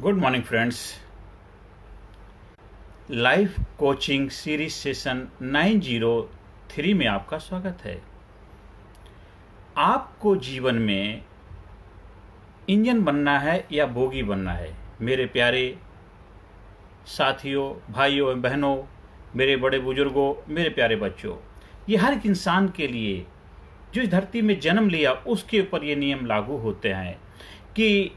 Good morning friends. Life coaching series session 903 में आपका स्वागत है। आपको जीवन में इंजन बनना है या बोगी बनना है? मेरे प्यारे साथियों, भाइयों एवं बहनों, मेरे बड़े बुजुर्गों, मेरे प्यारे बच्चों, ये हर एक इंसान के लिए जो इस धरती में जन्म लिया उसके ऊपर ये नियम लागू होते हैं कि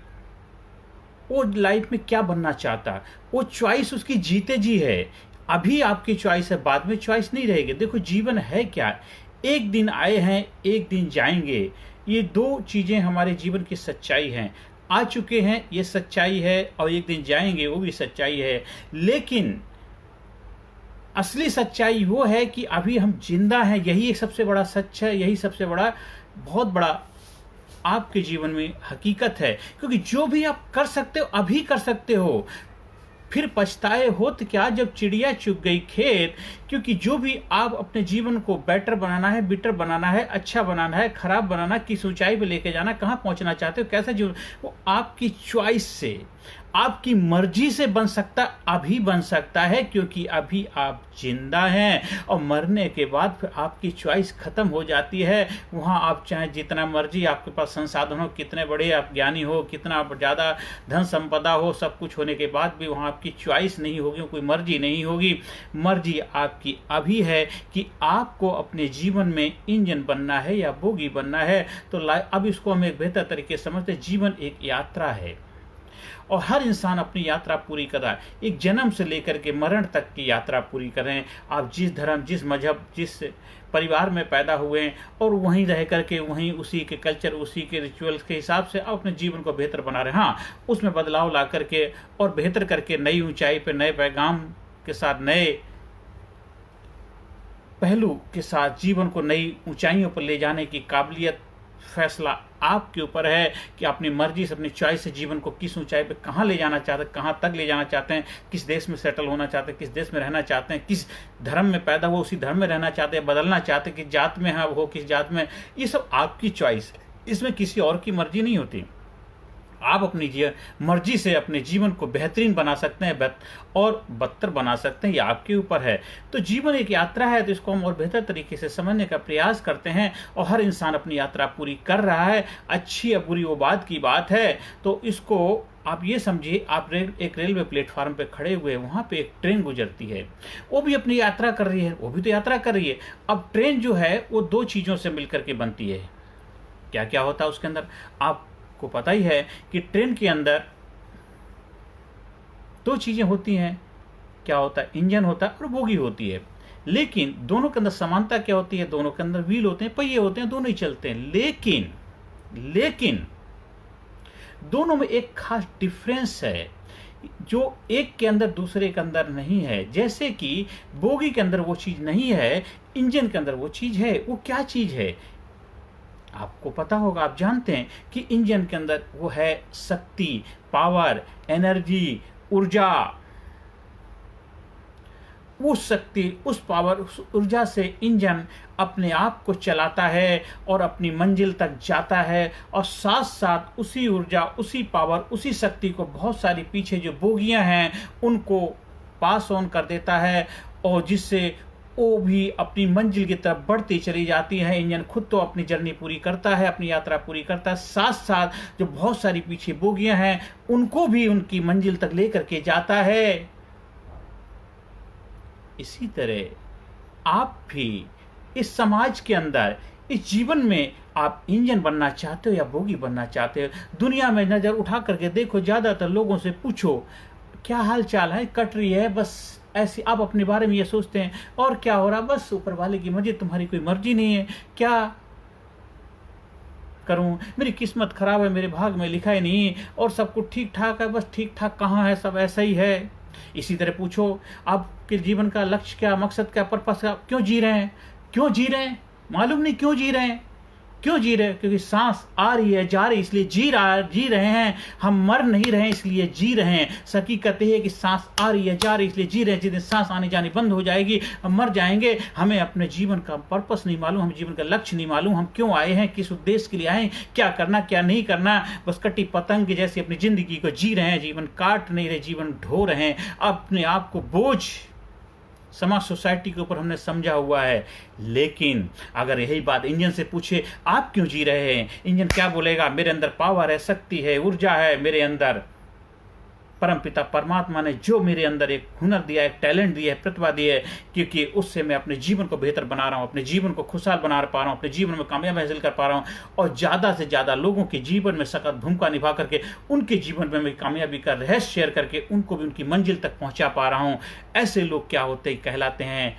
वो लाइफ में क्या बनना चाहता है। वो चॉइस उसकी जीते जी है। अभी आपकी चॉइस है, बाद में चॉइस नहीं रहेगी। देखो, जीवन है क्या? एक दिन आए हैं, एक दिन जाएंगे। ये दो चीजें हमारे जीवन की सच्चाई हैं। आ चुके हैं, ये सच्चाई है, और एक दिन जाएंगे, वो भी सच्चाई है। लेकिन असली सच्चाई वो है कि अभी हम जिंदा हैं। यही एक सबसे बड़ा सच है, यही सबसे बड़ा, बहुत बड़ा आपके जीवन में हकीकत है। क्योंकि जो भी आप कर सकते हो अभी कर सकते हो, फिर पछताए हो तो क्या जब चिड़िया चुग गई खेत। क्योंकि जो भी आप अपने जीवन को बेटर बनाना है, बिटर बनाना है, अच्छा बनाना है, खराब बनाना, किस ऊंचाई पे लेके जाना, कहाँ पहुंचना चाहते हो, कैसा जीवन, वो आपकी चॉइस से, आपकी मर्जी से बन सकता, अभी बन सकता है। क्योंकि अभी आप जिंदा हैं, और मरने के बाद फिर आपकी चॉइस खत्म हो जाती है। वहां आप चाहे जितना मर्जी आपके पास संसाधन हो, कितने बड़े आप ज्ञानी हो, कितना ज्यादा धन संपदा हो, सब कुछ होने के बाद भी वहां आपकी चॉइस नहीं होगी, कोई मर्जी नहीं होगी। मर्जी आपकी अभी है कि आपको अपने जीवन में इंजन बनना है या बोगी बनना है। तो अब इसको हम एक बेहतर तरीके से समझते हैं। जीवन एक यात्रा है और हर इंसान अपनी यात्रा पूरी कर रहा है। एक जन्म से लेकर के मरण तक की यात्रा पूरी करें। आप जिस धर्म, जिस मजहब, जिस परिवार में पैदा हुए हैं, और वहीं रह करके वहीं उसी के कल्चर, उसी के रिचुअल्स के हिसाब से आप अपने जीवन को बेहतर बना रहे हैं। हाँ, उसमें बदलाव ला करके और बेहतर करके नई ऊंचाई पे, नए पैगाम के साथ, नए पहलू के साथ जीवन को नई ऊंचाइयों पर ले जाने की काबिलियत, फैसला आपके ऊपर है कि अपनी मर्जी से, अपनी चॉइस से जीवन को किस ऊंचाई पे कहां ले जाना चाहते हैं, कहां तक ले जाना चाहते हैं, किस देश में सेटल होना चाहते हैं, किस देश में रहना चाहते हैं, किस धर्म में पैदा हो उसी धर्म में रहना चाहते हैं, बदलना चाहते हैं, किस जात में हो, किस जात में। ये सब आपकी चॉइस है, इसमें किसी और की मर्जी नहीं होती। आप अपनी मर्जी से अपने जीवन को बेहतरीन बना सकते हैं और बदतर बना सकते हैं, ये आपके ऊपर है। तो जीवन एक यात्रा है, तो इसको हम और बेहतर तरीके से समझने का प्रयास करते हैं। और हर इंसान अपनी यात्रा पूरी कर रहा है। अच्छी या बुरी वो बात की बात है। तो इसको आप ये समझिए, आप एक रेलवे प्लेटफार्म पे खड़े हुए, वहां पे एक ट्रेन गुजरती है, वो भी अपनी यात्रा कर रही है, वो भी तो यात्रा कर रही है। अब ट्रेन जो है वो दो चीजों से मिलकर के बनती है। क्या क्या होता है उसके अंदर आपको पता ही है कि ट्रेन के अंदर दो चीजें होती हैं। क्या होता है? इंजन होता है और बोगी होती है। लेकिन दोनों के अंदर समानता क्या होती है? दोनों के अंदर व्हील होते हैं, पहिए होते हैं, दोनों ही चलते हैं। लेकिन दोनों में एक खास डिफरेंस है जो एक के अंदर दूसरे के अंदर नहीं है। जैसे कि बोगी के अंदर वो चीज नहीं है, इंजन के अंदर वो चीज है। वो क्या चीज है आपको पता होगा, आप जानते हैं कि इंजन के अंदर वो है शक्ति, पावर, एनर्जी, ऊर्जा। उस शक्ति, उस पावर, उस ऊर्जा से इंजन अपने आप को चलाता है और अपनी मंजिल तक जाता है। और साथ साथ उसी ऊर्जा, उसी पावर, उसी शक्ति को बहुत सारी पीछे जो बोगियां हैं उनको पास ऑन कर देता है, और जिससे वो भी अपनी मंजिल की तरफ बढ़ती चली जाती है। इंजन खुद तो अपनी जर्नी पूरी करता है, अपनी यात्रा पूरी करता है, साथ साथ जो बहुत सारी पीछे बोगियां हैं उनको भी उनकी मंजिल तक लेकर के जाता है। इसी तरह आप भी इस समाज के अंदर, इस जीवन में आप इंजन बनना चाहते हो या बोगी बनना चाहते हो? दुनिया में नजर उठा करके देखो, ज्यादातर लोगों से पूछो क्या हाल चाल है, कट रही है, बस ऐसी। आप अपने बारे में ये सोचते हैं और क्या हो रहा, बस ऊपर वाले की मर्जी, तुम्हारी कोई मर्जी नहीं है। क्या करूं, मेरी किस्मत खराब है, मेरे भाग में लिखा ही नहीं, और सब कुछ ठीक ठाक है, बस ठीक ठाक कहाँ है, सब ऐसा ही है। इसी तरह पूछो आपके जीवन का लक्ष्य क्या, मकसद क्या, पर्पस क्या, क्यों जी रहे हैं, क्यों जी रहे हैं, मालूम नहीं क्यों जी रहे हैं। क्यों जी रहे? क्योंकि सांस आ रही है, जा रही है, इसलिए जी रहे हैं। हम मर नहीं रहे हैं इसलिए जी रहे हैं। हकीकत है कि सांस आ रही है, जा रही है, इसलिए जी रहे हैं। जिस दिन सांस आने जानी बंद हो जाएगी, हम मर जाएंगे। हमें अपने जीवन का पर्पस नहीं मालूम, हम जीवन का लक्ष्य नहीं मालूम, हम क्यों आए हैं, किस उद्देश्य के लिए आए हैं, क्या करना क्या नहीं करना। बस कटी पतंग की जैसे अपनी जिंदगी को जी रहे हैं, जीवन काट नहीं रहे, जीवन ढो रहे हैं। अपने आप को बोझ समाज सोसाइटी के ऊपर हमने समझा हुआ है। लेकिन अगर यही बात इंजन से पूछे, आप क्यों जी रहे हैं, इंजन क्या बोलेगा? मेरे अंदर पावर है, शक्ति है, ऊर्जा है। मेरे अंदर परमपिता परमात्मा ने जो मेरे अंदर एक हुनर दिया, एक टैलेंट दिया है, प्रतिभा दी है, क्योंकि उससे मैं अपने जीवन को बेहतर बना रहा हूँ, अपने जीवन को खुशहाल बना पा रहा हूँ, अपने जीवन में कामयाबी हासिल कर पा रहा हूँ और ज़्यादा से ज़्यादा लोगों के जीवन में सकारात्मक भूमिका निभा करके उनके जीवन में मैं कामयाबी का रहस्य शेयर करके उनको भी उनकी मंजिल तक पहुँचा पा रहा हूँ। ऐसे लोग क्या होते कहलाते हैं?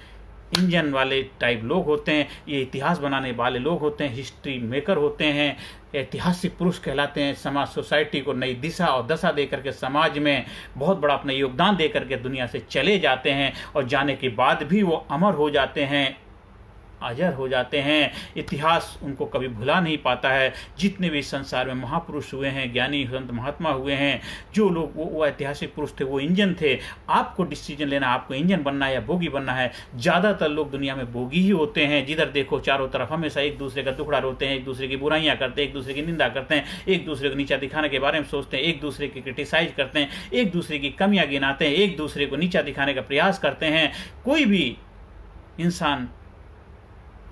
इंजन वाले टाइप लोग होते हैं। ये इतिहास बनाने वाले लोग होते हैं, हिस्ट्री मेकर होते हैं, ऐतिहासिक पुरुष कहलाते हैं। समाज सोसाइटी को नई दिशा और दशा दे करके समाज में बहुत बड़ा अपना योगदान दे करके दुनिया से चले जाते हैं और जाने के बाद भी वो अमर हो जाते हैं, अजर हो जाते हैं। इतिहास उनको कभी भुला नहीं पाता है। जितने भी संसार में महापुरुष हुए हैं, ज्ञानी संत महात्मा हुए हैं, जो लोग वो ऐतिहासिक पुरुष थे, वो इंजन थे। आपको डिसीजन लेना, आपको इंजन बनना है या बोगी बनना है। ज़्यादातर लोग दुनिया में बोगी ही होते हैं। जिधर देखो चारों तरफ हमेशा एक दूसरे का टुकड़ा रोते हैं, एक दूसरे की बुराइयां करते हैं, एक दूसरे की निंदा करते हैं, एक दूसरे को नीचा दिखाने के बारे में सोचते हैं, एक दूसरे की क्रिटिसाइज करते हैं, एक दूसरे की कमियां गिनाते हैं, एक दूसरे को नीचा दिखाने का प्रयास करते हैं। कोई भी इंसान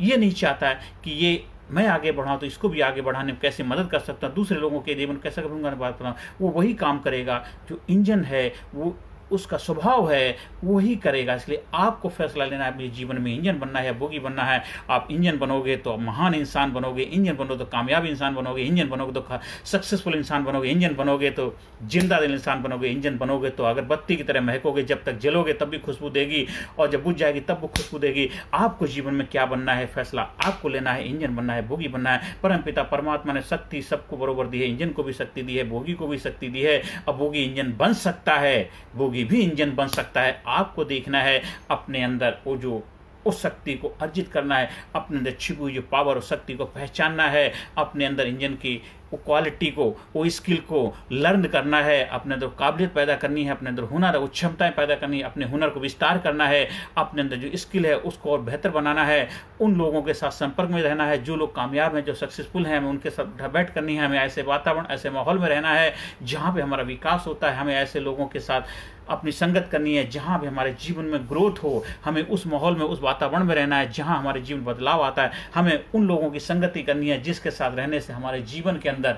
ये नहीं चाहता है कि ये मैं आगे बढ़ाऊँ तो इसको भी आगे बढ़ाने में कैसे मदद कर सकता हूँ, दूसरे लोगों के जीवन कैसे करूँगा, बात करूँ। वो वही काम करेगा जो इंजन है, वो उसका स्वभाव है, वही करेगा। इसलिए आपको फैसला लेना है अपने जीवन में इंजन बनना है या बोगी बनना है। आप इंजन बनोगे तो महान इंसान बनोगे, इंजन बनोगे तो कामयाब इंसान बनोगे, इंजन बनोगे तो सक्सेसफुल इंसान बनोगे, इंजन बनोगे तो जिंदा दिल इंसान बनोगे, इंजन बनोगे तो अगरबत्ती की तरह महकोगे। जब तक जलोगे तब भी खुशबू देगी और जब बुझ जाएगी तब वो खुशबू देगी। आपको जीवन में क्या बनना है, फैसला आपको लेना है। इंजन बनना है, बोगी बनना है। परमपिता परमात्मा ने शक्ति सबको बरोबर दी है। इंजन को भी शक्ति दी है, बोगी को भी शक्ति दी है। अब बोगी इंजन बन सकता है, बोगी भी इंजन बन सकता है। आपको देखना है अपने अंदर वो जो उस शक्ति को अर्जित करना है, अपने अंदर छिपी हुई जो पावर और शक्ति को पहचानना है, अपने अंदर इंजन की वो क्वालिटी को, वो स्किल को लर्न करना है, अपने अंदर काबिलियत पैदा करनी है, अपने अंदर हुनर है, वो क्षमताएं पैदा करनी है, अपने हुनर को विस्तार करना है, अपने अंदर जो स्किल है उसको और बेहतर बनाना है। उन लोगों के साथ संपर्क में रहना है जो लोग कामयाब हैं, जो सक्सेसफुल हैं, हमें उनके साथ बैठ करनी है। हमें ऐसे वातावरण, ऐसे माहौल में रहना है जहाँ पे हमारा विकास होता है। हमें ऐसे लोगों के साथ अपनी संगत करनी है जहाँ भी हमारे जीवन में ग्रोथ हो। हमें उस माहौल में, उस वातावरण में रहना है जहाँ हमारे जीवन बदलाव आता है। हमें उन लोगों की संगति करनी है जिसके साथ रहने से हमारे जीवन के अंदर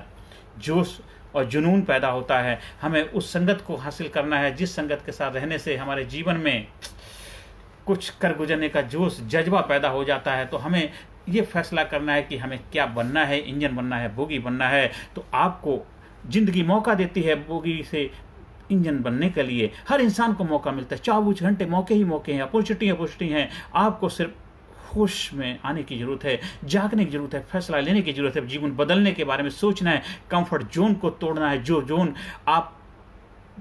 जोश और जुनून पैदा होता है। हमें उस संगत को हासिल करना है जिस संगत के साथ रहने से हमारे जीवन में कुछ कर गुजरने का जोश, जज्बा पैदा हो जाता है। तो हमें ये फैसला करना है कि हमें क्या बनना है, इंजन बनना है, बोगी बनना है। तो आपको जिंदगी मौका देती है बोगी से इंजन बनने के लिए। हर इंसान को मौका मिलता है, 24 घंटे मौके ही मौके हैं, अपॉर्चुनिटी हैं। आपको सिर्फ होश में आने की जरूरत है, जागने की जरूरत है, फैसला लेने की जरूरत है, जीवन बदलने के बारे में सोचना है, कंफर्ट जोन को तोड़ना है। जो जोन आप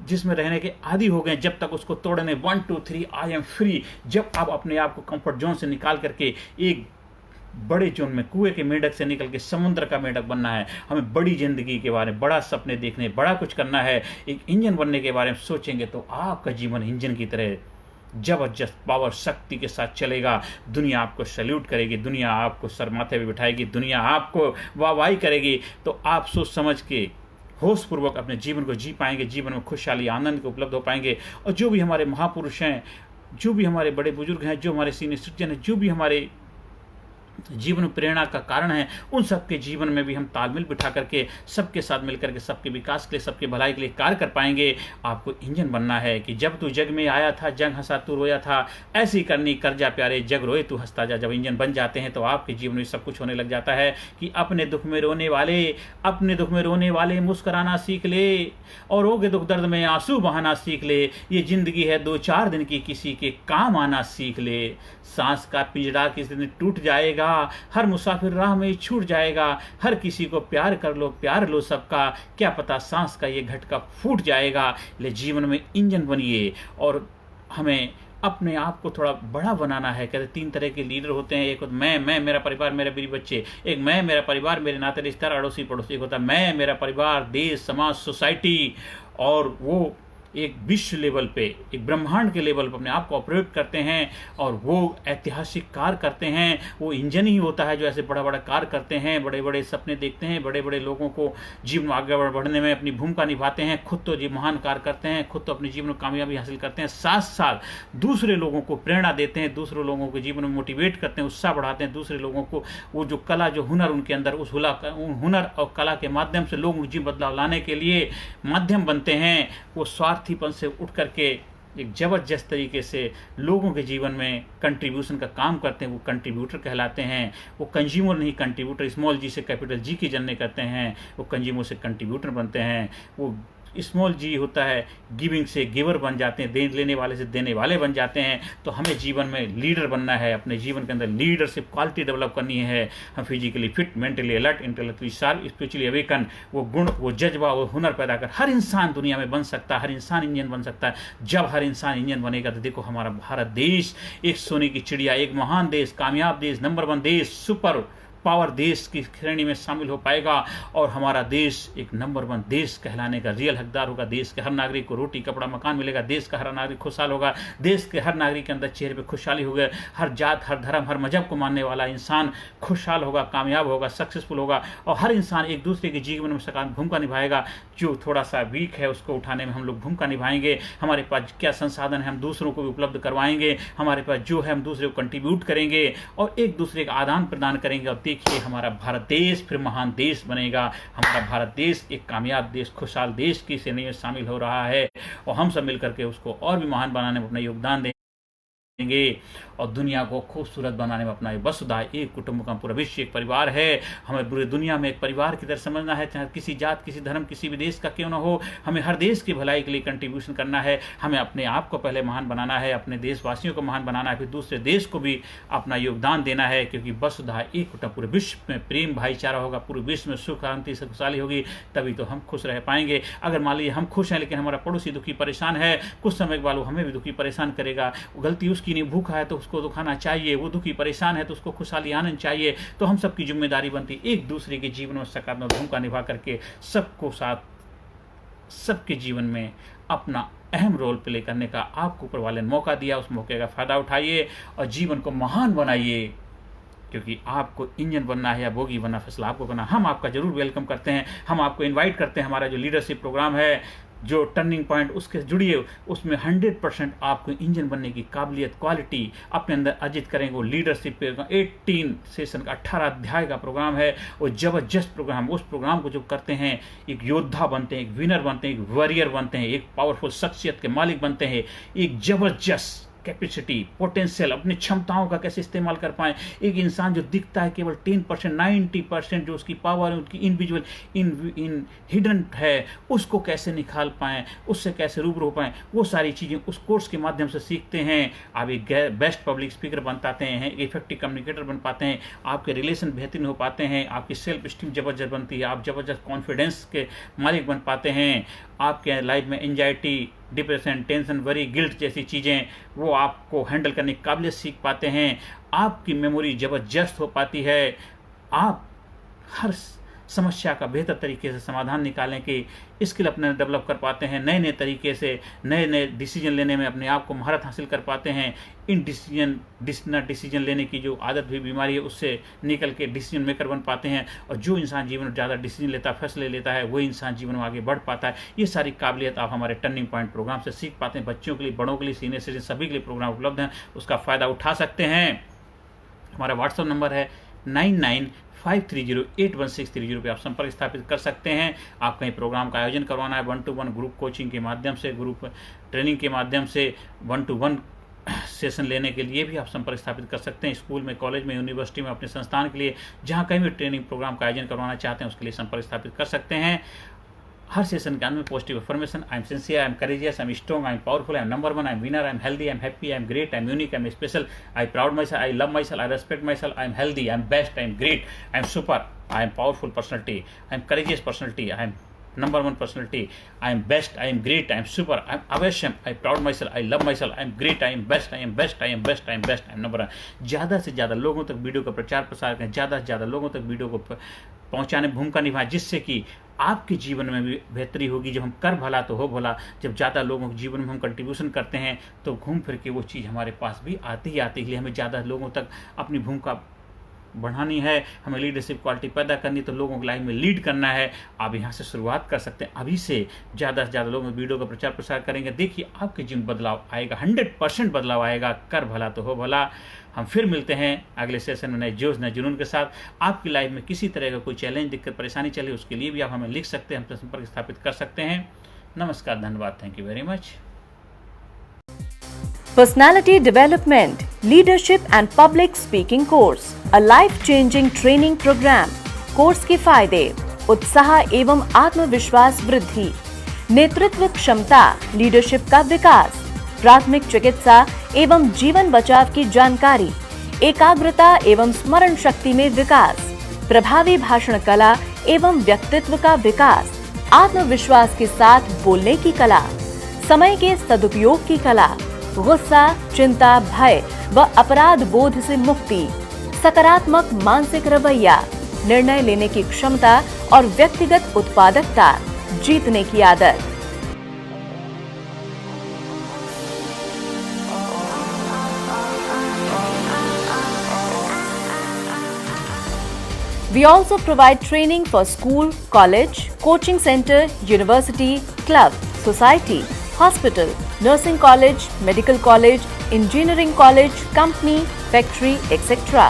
जिसमें रहने के आदी हो गए, जब तक उसको तोड़ने 1 2 3 आई एम फ्री। जब आप अपने आप को कंफर्ट जोन से निकाल करके एक बड़े जोन में, कुएं के मेंढक से निकल के समुद्र का मेंढक बनना है। हमें बड़ी जिंदगी के बारे में, बड़ा सपने देखने, बड़ा कुछ करना है। एक इंजन बनने के बारे में सोचेंगे तो आपका जीवन इंजन की तरह जबरदस्त पावर शक्ति के साथ चलेगा। दुनिया आपको सैल्यूट करेगी, दुनिया आपको सर माथे पे बिठाएगी, दुनिया आपको वाहवाही करेगी। तो आप सोच समझ के होश पूर्वक अपने जीवन को जी पाएंगे, जीवन में खुशहाली, आनंद को उपलब्ध हो पाएंगे। और जो भी हमारे महापुरुष हैं, जो भी हमारे बड़े बुजुर्ग हैं, जो हमारे सीनियर सिटीजन हैं, जो भी हमारे जीवन प्रेरणा का कारण है, उन सबके जीवन में भी हम तालमेल बिठा करके सबके साथ मिलकर के सबके विकास के लिए, सबके भलाई के लिए कार्य कर पाएंगे। आपको इंजन बनना है कि जब तू जग में आया था, जंग हंसा तू रोया था, ऐसी करनी कर जा प्यारे, जग रोए तू हंसता जा। जब इंजन बन जाते हैं तो आपके जीवन में सब कुछ होने लग जाता है कि अपने दुख में रोने वाले मुस्कुराना सीख ले और रोगे दुख दर्द में आंसू बहाना सीख ले। ये जिंदगी है 2-4 दिन की, किसी के काम आना सीख ले। सांस का पिंजरा किसी दिन टूट जाएगा, हर मुसाफिर राह में छूट जाएगा। हर किसी को प्यार कर लो, प्यार लो सबका, क्या पता सांस का ये घटका फूट जाएगा। ले जीवन में इंजन बनिए और हमें अपने आप को थोड़ा बड़ा बनाना है। कहते 3 तरह के लीडर होते हैं, एक होता मैं, मेरा परिवार, मेरे बीवी बच्चे, एक मैं, मेरा परिवार, मेरे नाते रिश्तेदार, अड़ोसी पड़ोसी, एक होता मैं, मेरा परिवार, देश, समाज, सोसाइटी, और वो एक विश्व लेवल पे, एक ब्रह्मांड के लेवल पर अपने आप को ऑपरेट करते हैं, और वो ऐतिहासिक कार्य करते हैं। वो इंजन ही होता है जो ऐसे बड़ा बड़ा कार्य करते हैं, बड़े बड़े सपने देखते हैं, बड़े बड़े लोगों को जीवन में आगे बढ़ने में अपनी भूमिका निभाते हैं, खुद तो जी महान कार्य करते हैं, खुद तो अपने जीवन में कामयाबी हासिल करते हैं, साथ साथ दूसरे लोगों को प्रेरणा देते हैं, दूसरे लोगों को जीवन में मोटिवेट करते हैं, उत्साह बढ़ाते हैं, दूसरे लोगों को वो जो कला, जो हुनर उनके अंदर, उस हुनर और कला के माध्यम से लोग जीवन बदलाव लाने के लिए माध्यम बनते हैं। वो स्वार्थीपन से उठ करके एक जबरदस्त तरीके से लोगों के जीवन में कंट्रीब्यूशन का काम करते हैं, वो कंट्रीब्यूटर कहलाते हैं। वो कंज्यूमर नहीं, कंट्रीब्यूटर, स्मॉल जी से कैपिटल जी की जर्नी करते हैं, वो कंज्यूमर से कंट्रीब्यूटर बनते हैं। वो स्मॉल जी होता है, गिविंग से गिवर बन जाते हैं, लेने वाले से देने वाले बन जाते हैं। तो हमें जीवन में लीडर बनना है, अपने जीवन के अंदर लीडरशिप क्वालिटी डेवलप करनी है। हम physically fit, mentally alert, intellectually sharp, spiritually awaken, वो गुण, वो जज्बा, वो हुनर पैदा कर हर इंसान दुनिया में बन सकता है, हर इंसान इंजन बन सकता है। जब हर इंसान इंजन बनेगा तो देखो हमारा भारत देश एक सोने की चिड़िया, एक महान देश, कामयाब देश, नंबर 1 देश, सुपर पावर देश की श्रेणी में शामिल हो पाएगा, और हमारा देश एक नंबर 1 देश कहलाने का रियल हकदार होगा। देश के हर नागरिक को रोटी, कपड़ा, मकान मिलेगा, देश का हर नागरिक खुशहाल होगा, देश के हर नागरिक के अंदर चेहरे पे खुशहाली होगा, हर जात, हर धर्म, हर मजहब को मानने वाला इंसान खुशहाल होगा, कामयाब होगा, सक्सेसफुल होगा, और हर इंसान एक दूसरे के जीवन में सकारात्मक भूमिका निभाएगा। जो थोड़ा सा वीक है उसको उठाने में हम लोग भूमिका निभाएंगे। हमारे पास क्या संसाधन है हम दूसरों को भी उपलब्ध करवाएंगे, हमारे पास जो है हम दूसरे को कंट्रीब्यूट करेंगे और एक दूसरे का आदान प्रदान करेंगे। और देखिए हमारा भारत देश फिर महान देश बनेगा। हमारा भारत देश एक कामयाब देश, खुशहाल देश की श्रेणी में शामिल हो रहा है, और हम सब मिलकर के उसको और भी महान बनाने में अपना योगदान देंगे और दुनिया को खूबसूरत बनाने में अपना वसुधा एक कुटुंब का पूरा विश्व एक परिवार है। हमें पूरी दुनिया में एक परिवार की तरह समझना है, चाहे किसी जात, किसी धर्म, किसी भी देश का क्यों ना हो। हमें हर देश की भलाई के लिए कंट्रीब्यूशन करना है। हमें अपने आप को पहले महान बनाना है, अपने देशवासियों को महान बनाना है, फिर दूसरे देश को भी अपना योगदान देना है, क्योंकि वसुधा एक कुटुंब, पूरे विश्व में प्रेम भाईचारा होगा, पूरे विश्व में सुख शांति से खुशहाली होगी, तभी तो हम खुश रह पाएंगे। अगर मान लीजिए हम खुश हैं लेकिन हमारा पड़ोसी दुखी परेशान है, कुछ समय के बाद वो हमें भी दुखी परेशान करेगा। गलती उसकी नहीं, भूखा है तो उसको दुखाना चाहिए, वो दुखी परेशान है तो उसको खुशहाली आनंद चाहिए। तो हम सबकी जिम्मेदारी बनती है एक दूसरे के जीवन में सकारात्मक भूमिका निभा करके सबको साथ, सबके जीवन में अपना अहम रोल प्ले करने का आपको ऊपर वाले ने मौका दिया। उस मौके का फायदा उठाइए और जीवन को महान बनाइए, क्योंकि आपको इंजन बनना है या बोगी बनना, फैसला आपको करना। हम आपका जरूर वेलकम करते हैं, हम आपको इनवाइट करते हैं। हमारा जो लीडरशिप प्रोग्राम है, जो टर्निंग पॉइंट, उसके जुड़िए, उसमें 100% आपको इंजन बनने की काबिलियत, क्वालिटी अपने अंदर अर्जित करेंगे। वो लीडरशिप पे 18 सेशन का 18 अध्याय का प्रोग्राम है, वो जबरदस्त प्रोग्राम। उस प्रोग्राम को जो करते हैं एक योद्धा बनते हैं, एक विनर बनते हैं, एक वॉरियर बनते हैं, एक पावरफुल शख्सियत के मालिक बनते हैं, एक जबरदस्त कैपेसिटी, पोटेंशियल, अपनी क्षमताओं का कैसे इस्तेमाल कर पाएं। एक इंसान जो दिखता है केवल 10%, 90% जो उसकी पावर है, उसकी इंडिविजुअल इन हिडन है, उसको कैसे निकाल पाएं, उससे कैसे रूबरू हो पाएं, वो सारी चीज़ें उस कोर्स के माध्यम से सीखते हैं। आप एक बेस्ट पब्लिक स्पीकर बन पाते हैं, इफेक्टिव कम्युनिकेटर बन पाते हैं, आपके रिलेशन बेहतरीन हो पाते हैं, आपकी सेल्फ स्टीम जबरदस्त बनती है, आप जबरदस्त कॉन्फिडेंस के मालिक बन पाते हैं। आपके लाइफ में anxiety, depression, tension, worry, guilt जैसी चीज़ें वो आपको हैंडल करने की काबिलियत सीख पाते हैं। आपकी मेमोरी जबरदस्त हो पाती है, आप हर समस्या का बेहतर तरीके से समाधान निकालने की स्किल अपने डेवलप कर पाते हैं, नए नए तरीके से नए नए डिसीजन लेने में अपने आप को महारत हासिल कर पाते हैं। इन डिसीजन लेने की जो आदत भी बीमारी है उससे निकल के डिसीजन मेकर बन पाते हैं। और जो इंसान जीवन में ज़्यादा डिसीजन लेता है, फैसले लेता है, वही इंसान जीवन में आगे बढ़ पाता है। ये सारी काबिलियत आप हमारे टर्निंग पॉइंट प्रोग्राम से सीख पाते हैं। बच्चों के लिए, बड़ों के लिए, सीनियर सिटीजन सभी के लिए प्रोग्राम उपलब्ध हैं, उसका फ़ायदा उठा सकते हैं। हमारा व्हाट्सअप नंबर है 9953081630 पे आप संपर्क स्थापित कर सकते हैं। आप कहीं प्रोग्राम का आयोजन करवाना है, 1-to-1 ग्रुप कोचिंग के माध्यम से, ग्रुप ट्रेनिंग के माध्यम से, 1-to-1 सेशन लेने के लिए भी आप संपर्क स्थापित कर सकते हैं। स्कूल में, कॉलेज में, यूनिवर्सिटी में, अपने संस्थान के लिए जहाँ कहीं भी ट्रेनिंग प्रोग्राम का आयोजन करवाना चाहते हैं उसके लिए संपर्क स्थापित कर सकते हैं। हर सेशन के अंत में positive information, I am sincere, I am courageous, I am strong, I am powerful, I am number 1, I am winner, I am healthy, I am happy, I am great, I am unique, I am special, I proud my self, I love my self, I respect my self, I am healthy, I am best, I am great, I am super, I am powerful personality, I am courageous personality, I am Number one personality. I am best. I am great. I am super. I am awesome. I am proud myself. I love myself. I am great. I am best. I am best. I am best. I am best. I am number one. ज़्यादा से ज़्यादा लोगों तक video का प्रचार प्रसार करें, ज़्यादा से ज़्यादा लोगों तक वीडियो को पहुंचाने भूमिका निभाएं, जिससे कि आपके जीवन में भी बेहतरी होगी। जब हम कर भला तो हो भला, जब ज़्यादा लोगों के जीवन में हम कंट्रीब्यूशन करते हैं तो घूम फिर के वो चीज़ हमारे पास भी आती ही आती है। हमें ज़्यादा लोगों तक अपनी भूमिका बढ़ानी है, हमें लीडरशिप क्वालिटी पैदा करनी, तो लोगों की लाइफ में लीड करना है। आप यहाँ से शुरुआत कर सकते हैं। अभी से ज़्यादा से ज़्यादा लोग वीडियो का प्रचार प्रसार करेंगे, देखिए आपके जीवन बदलाव आएगा, 100% बदलाव आएगा। कर भला तो हो भला। हम फिर मिलते हैं अगले सेशन में नए जोश नए जुनून के साथ। आपकी लाइफ में किसी तरह का कोई चैलेंज, दिक्कत, परेशानी चले, उसके लिए भी आप हमें लिख सकते हैं, हमसे संपर्क स्थापित कर सकते हैं। नमस्कार, धन्यवाद, thank you very much. Personality Development, Leadership and Public Speaking Course, a life-changing training program. Course के फायदे: उत्साह एवं आत्मविश्वास वृद्धि, नेतृत्व क्षमता, लीडरशिप का विकास, प्राथमिक चिकित्सा एवं जीवन बचाव की जानकारी, एकाग्रता एवं स्मरण शक्ति में विकास, प्रभावी भाषण कला एवं व्यक्तित्व का विकास, आत्मविश्वास के साथ बोलने की कला, समय के सदुपयोग की कला, गुस्सा, चिंता, भय व अपराध बोध से मुक्ति, सकारात्मक मानसिक रवैया, निर्णय लेने की क्षमता और व्यक्तिगत उत्पादकता, जीतने की आदत। We also provide training for school, college, coaching center, university, club, society, hospital, nursing college, medical college, engineering college, company, factory, etc.